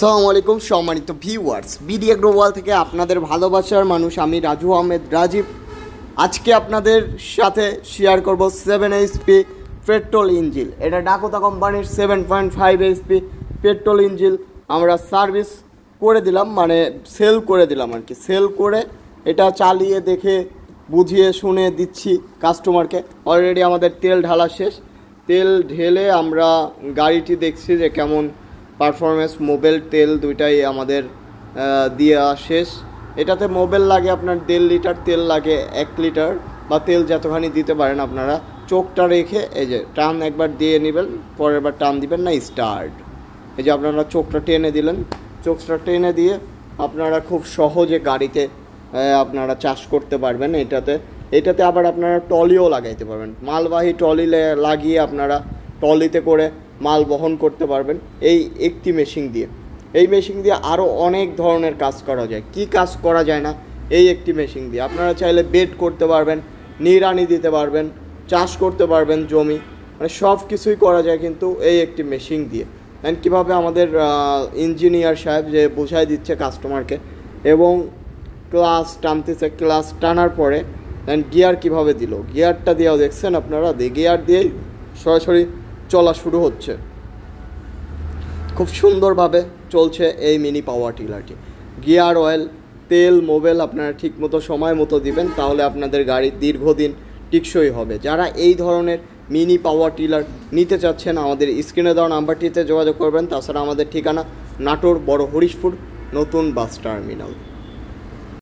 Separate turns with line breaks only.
আসসালামু আলাইকুম সম্মানিত ভিউয়ার্স, বিডি এগ্রো ওয়ার্ল্ড থেকে আপনাদের ভালোবাসার মানুষ আমি রাজু আহমেদ রাজীব। আজকে আপনাদের সাথে শেয়ার করব 7 HP পেট্রোল ইঞ্জিন। এটা ডাকোটা কোম্পানির 7.5 HP পেট্রোল ইঞ্জিন আমরা সার্ভিস করে দিলাম, মানে সেল করে দিলাম আর কি। সেল করে এটা চালিয়ে দেখে বুঝিয়ে শুনে দিচ্ছি কাস্টমারকে। অলরেডি আমাদের তেল ঢালা শেষ। তেল ঢেলে আমরা গাড়িটি দেখছি যে কেমন পারফরমেন্স। মোবিল তেল দুইটাই আমাদের দিয়ে শেষ। এটাতে মোবিল লাগে আপনার 1.5 লিটার, তেল লাগে 1 লিটার, বা তেল যতখানি দিতে পারেন আপনারা। চোখটা রেখে এই যে টান একবার দিয়ে নেবেন, পরের বার টান দিবেন না, স্টার্ট। এই যে আপনারা চোখটা টেনে দিলেন, চোখটা টেনে দিয়ে আপনারা খুব সহজে গাড়িতে আপনারা চাষ করতে পারবেন। এটাতে আবার আপনারা ট্রলিও লাগাইতে পারবেন। মালবাহী ট্রলি লাগিয়ে আপনারা ট্রলিতে করে মাল বহন করতে পারবেন এই একটি মেশিন দিয়ে। এই মেশিন দিয়ে আরও অনেক ধরনের কাজ করা যায়। কি কাজ করা যায় না এই একটি মেশিন দিয়ে? আপনারা চাইলে বেড করতে পারবেন, নিড়ানি দিতে পারবেন, চাষ করতে পারবেন জমি, মানে সব কিছুই করা যায় কিন্তু এই একটি মেশিন দিয়ে। অ্যান্ড কীভাবে আমাদের ইঞ্জিনিয়ার সাহেব যে বোঝাই দিচ্ছে কাস্টমারকে, এবং ক্লাস টানতেছে, ক্লাস টানার পরে অ্যান্ড গিয়ার কীভাবে দিল, গিয়ারটা দিয়েও দেখছেন আপনারা। গিয়ার দিয়েই সরাসরি চলা শুরু হচ্ছে। খুব সুন্দরভাবে চলছে এই মিনি পাওয়ার টিলারটি। গিয়ার অয়েল, তেল, মোবিল আপনারা ঠিকমতো সময় মতো দিবেন, তাহলে আপনাদের গাড়ি দীর্ঘদিন টিকসই হবে। যারা এই ধরনের মিনি পাওয়ার টিলার নিতে চাচ্ছেন আমাদের স্ক্রিনে দেওয়া নাম্বারটিতে যোগাযোগ করবেন। তাছাড়া আমাদের ঠিকানা নাটোর বড় হরিশপুর নতুন বাস টার্মিনাল।